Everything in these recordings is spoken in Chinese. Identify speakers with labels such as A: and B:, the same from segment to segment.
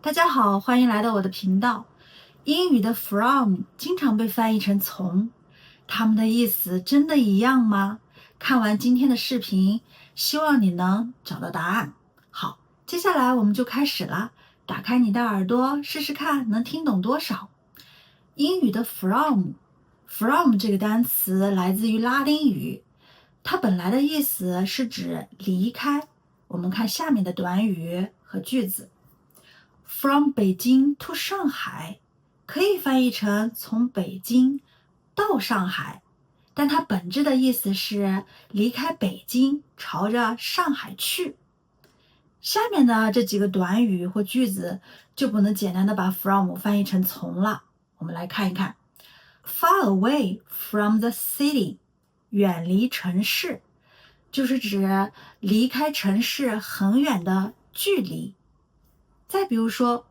A: 大家好，欢迎来到我的频道。英语的 from 经常被翻译成从，它们的意思真的一样吗？看完今天的视频，希望你能找到答案。好，接下来我们就开始啦。打开你的耳朵，试试看能听懂多少。英语的 from 这个单词来自于拉丁语，它本来的意思是指离开。我们看下面的短语和句子。From 北京 to 上海可以翻译成从北京到上海，但它本质的意思是离开北京，朝着上海去。下面的这几个短语或句子就不能简单的把 from 翻译成从了。我们来看一看 ，far away from the city， 远离城市，就是指离开城市很远的距离。再比如说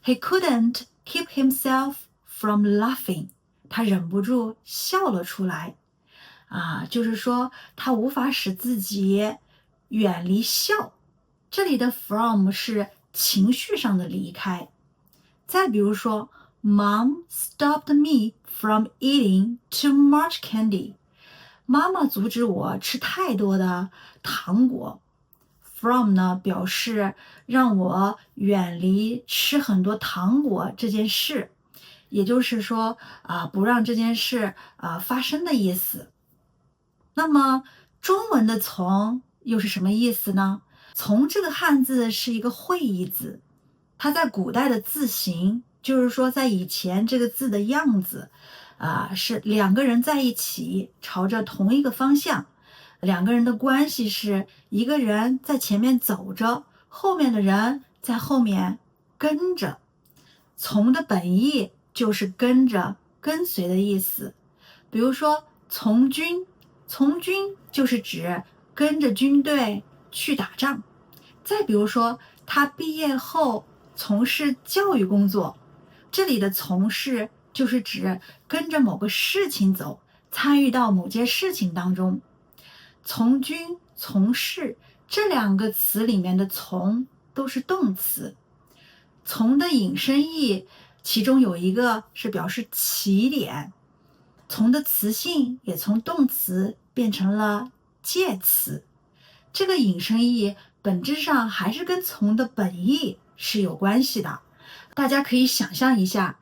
A: ，He couldn't keep himself from laughing， 他忍不住笑了出来。就是说他无法使自己远离笑。这里的 from 是情绪上的离开。再比如说 ，Mom stopped me from eating too much candy。妈妈阻止我吃太多的糖果。From 呢表示让我远离吃很多糖果这件事，也就是说不让这件事发生的意思。那么中文的从又是什么意思呢？从这个汉字是一个会意字，它在古代的字形，就是说在以前这个字的样子是两个人在一起朝着同一个方向。两个人的关系是一个人在前面走着，后面的人在后面跟着。从的本意就是跟着、跟随的意思。比如说从军，从军就是指跟着军队去打仗。再比如说他毕业后从事教育工作，这里的从事就是指跟着某个事情走，参与到某件事情当中。从军、从事这两个词里面的从都是动词。从的引申义其中有一个是表示起点，从的词性也从动词变成了介词。这个引申义本质上还是跟从的本意是有关系的。大家可以想象一下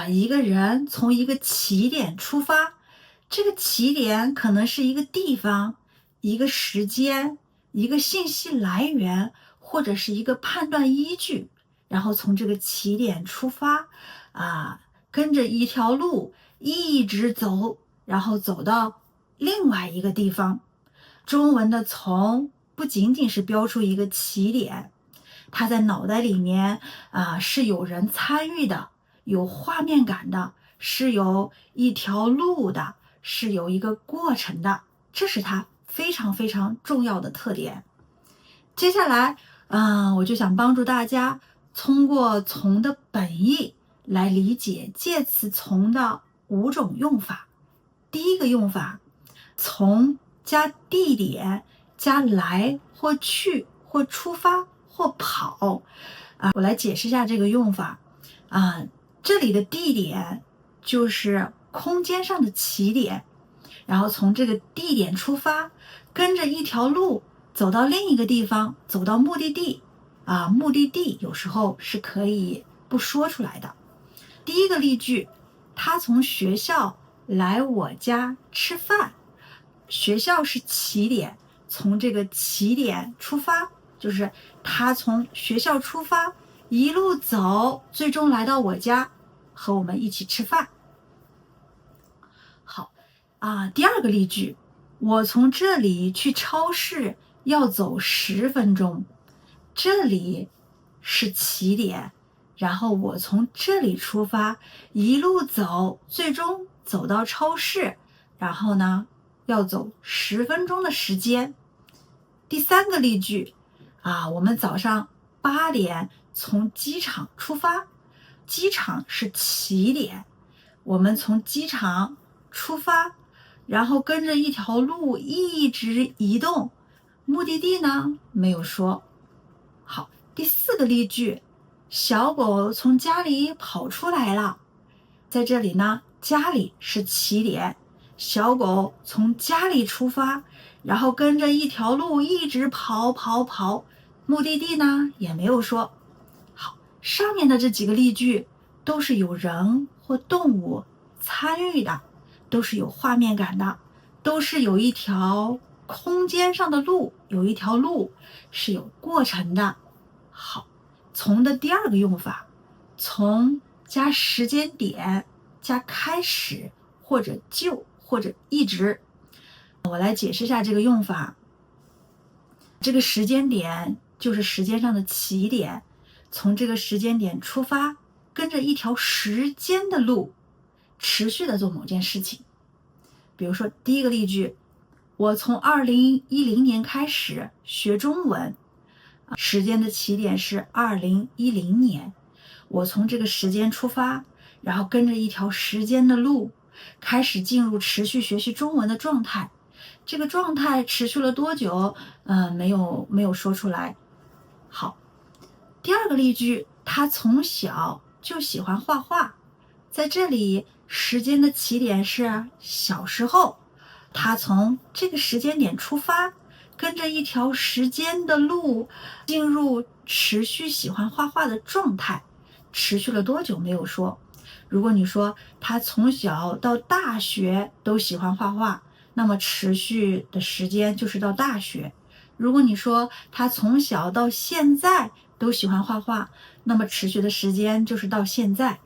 A: 一个人从一个起点出发，这个起点可能是一个地方、一个时间、一个信息来源，或者是一个判断依据，然后从这个起点出发跟着一条路一直走，然后走到另外一个地方。中文的从不仅仅是标出一个起点，它在脑袋里面是有人参与的，有画面感的，是有一条路的，是有一个过程的，这是它非常非常重要的特点。接下来我就想帮助大家通过从的本意来理解介词从的5种用法。第一个用法，从加地点加来或去或出发或跑我来解释一下这个用法这里的地点就是空间上的起点，然后从这个地点出发，跟着一条路走到另一个地方，走到目的地目的地有时候是可以不说出来的。第一个例句，他从学校来我家吃饭。学校是起点，从这个起点出发，就是他从学校出发，一路走，最终来到我家，和我们一起吃饭。好第二个例句，我从这里去超市要走10分钟。这里是起点，然后我从这里出发，一路走，最终走到超市，然后呢要走10分钟的时间。第三个例句我们早上8点从机场出发，机场是起点，我们从机场出发，然后跟着一条路一直移动，目的地呢没有说。好，第四个例句，小狗从家里跑出来了。在这里呢，家里是起点，小狗从家里出发，然后跟着一条路一直跑，目的地呢也没有说。好，上面的这几个例句都是有人或动物参与的，都是有画面感的，都是有一条空间上的路，有一条路是有过程的。好，从的第二个用法，从加时间点加开始或者就或者一直。我来解释一下这个用法。这个时间点就是时间上的起点，从这个时间点出发，跟着一条时间的路，持续的做某件事情。比如说第一个例句，我从2010年开始学中文，时间的起点是2010年，我从这个时间出发，然后跟着一条时间的路，开始进入持续学习中文的状态。这个状态持续了多久？没有说出来。好，第二个例句，他从小就喜欢画画。在这里，时间的起点是小时候，他从这个时间点出发，跟着一条时间的路，进入持续喜欢画画的状态。持续了多久没有说。如果你说他从小到大学都喜欢画画，那么持续的时间就是到大学。如果你说他从小到现在都喜欢画画，那么持续的时间就是到现在。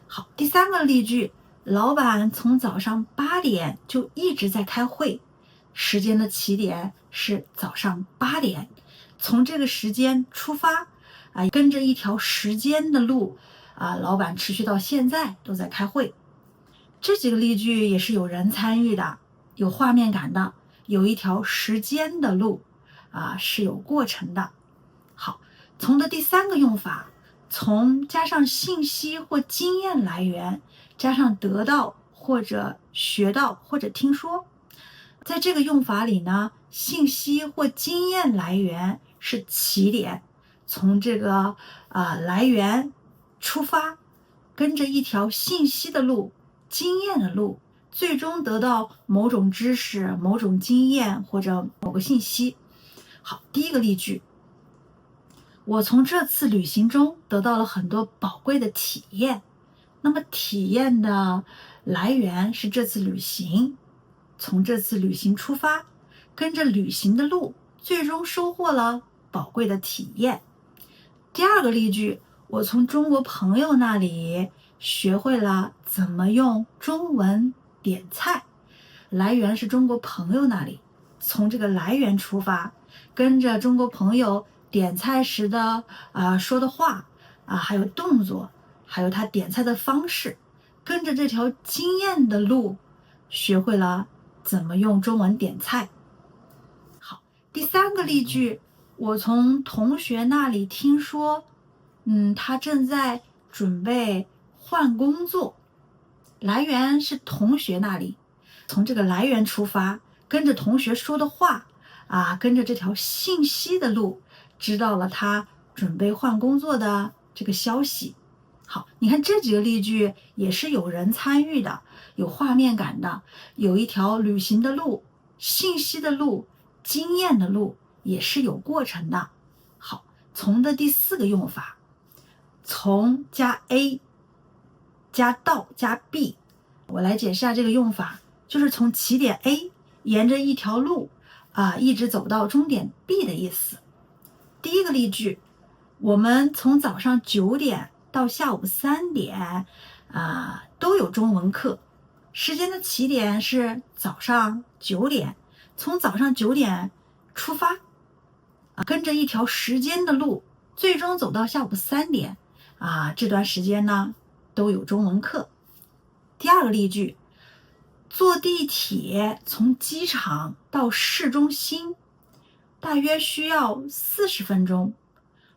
A: 好，第三个例句，老板从早上8点就一直在开会，时间的起点是早上8点，从这个时间出发，跟着一条时间的路，老板持续到现在都在开会。这几个例句也是有人参与的，有画面感的，有一条时间的路，是有过程的。好，从的第三个用法，从加上信息或经验来源，加上得到或者学到或者听说。在这个用法里呢，信息或经验来源是起点，从这个来源出发，跟着一条信息的路、经验的路，最终得到某种知识、某种经验或者某个信息。好，第一个例句，我从这次旅行中得到了很多宝贵的体验。那么体验的来源是这次旅行，从这次旅行出发，跟着旅行的路，最终收获了宝贵的体验。第二个例句，我从中国朋友那里学会了怎么用中文点菜，来源是中国朋友那里，从这个来源出发，跟着中国朋友点菜时的说的话还有动作，还有他点菜的方式，跟着这条经验的路，学会了怎么用中文点菜。好，第三个例句，我从同学那里听说，他正在准备换工作，来源是同学那里，从这个来源出发，跟着同学说的话跟着这条信息的路，知道了他准备换工作的这个消息。好，你看这几个例句也是有人参与的，有画面感的，有一条旅行的路、信息的路、经验的路，也是有过程的。好，从的第四个用法，从加 A 加到加 B， 我来解释下这个用法，就是从起点 A 沿着一条路一直走到终点 B 的意思。第一个例句，我们从早上9点到下午3点都有中文课，时间的起点是早上9点，从早上9点出发跟着一条时间的路，最终走到下午3点这段时间呢都有中文课。第二个例句，坐地铁从机场到市中心大约需要40分钟，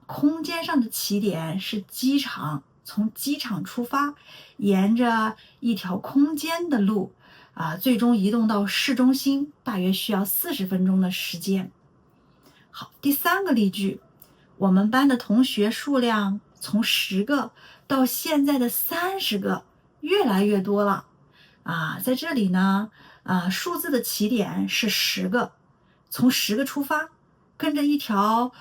A: 空间上的起点是机场，从机场出发，沿着一条空间的路最终移动到市中心，大约需要40分钟的时间。好，第三个例句，我们班的同学数量从10个到现在的30个，越来越多了。在这里呢，数字的起点是10个，从10个出发，跟着一条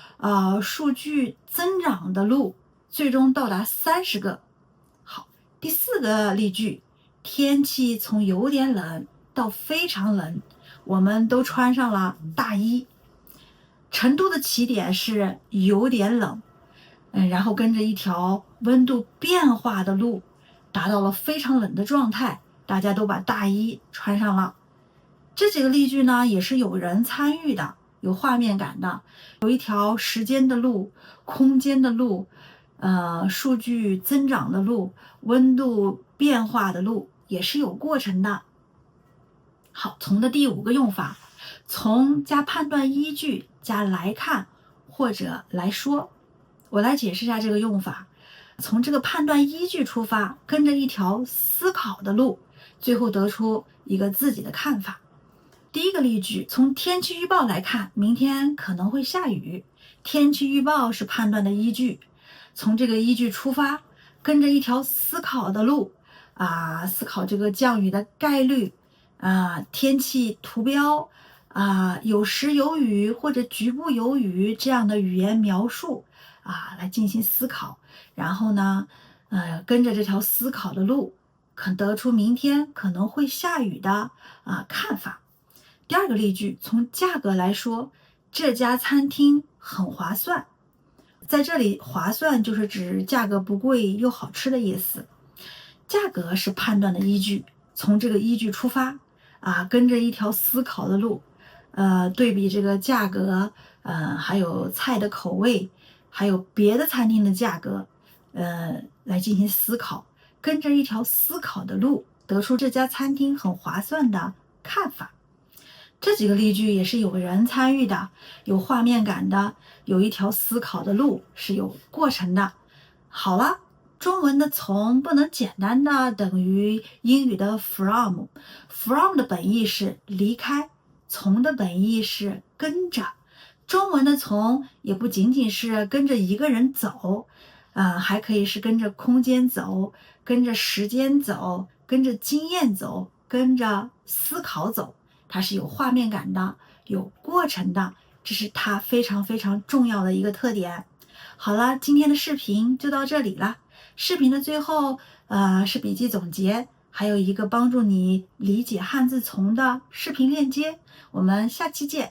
A: 数据增长的路，最终到达30个。好，第4个例句，天气从有点冷到非常冷，我们都穿上了大衣。成都的起点是有点冷，然后跟着一条温度变化的路，达到了非常冷的状态，大家都把大衣穿上了。这几个例句呢，也是有人参与的，有画面感的，有一条时间的路、空间的路、数据增长的路、温度变化的路，也是有过程的。好，从的第5个用法，从加判断依据加来看或者来说。我来解释一下这个用法。从这个判断依据出发，跟着一条思考的路，最后得出一个自己的看法。第一个例句，从天气预报来看，明天可能会下雨。天气预报是判断的依据，从这个依据出发，跟着一条思考的路，思考这个降雨的概率，天气图标，有时有雨或者局部有雨这样的语言描述，来进行思考。然后呢，跟着这条思考的路，可得出明天可能会下雨的看法。第2个例句，从价格来说，这家餐厅很划算。在这里，划算就是指价格不贵又好吃的意思。价格是判断的依据，从这个依据出发，跟着一条思考的路，对比这个价格，还有菜的口味，还有别的餐厅的价格，来进行思考，跟着一条思考的路，得出这家餐厅很划算的看法。这几个例句也是有人参与的，有画面感的，有一条思考的路，是有过程的。好了，中文的从不能简单的等于英语的 from。from 的本意是离开，从的本意是跟着。中文的从也不仅仅是跟着一个人走，还可以是跟着空间走，跟着时间走，跟着经验走，跟着思考走。它是有画面感的，有过程的，这是它非常非常重要的一个特点。好了，今天的视频就到这里了。视频的最后，是笔记总结，还有一个帮助你理解汉字从的视频链接。我们下期见。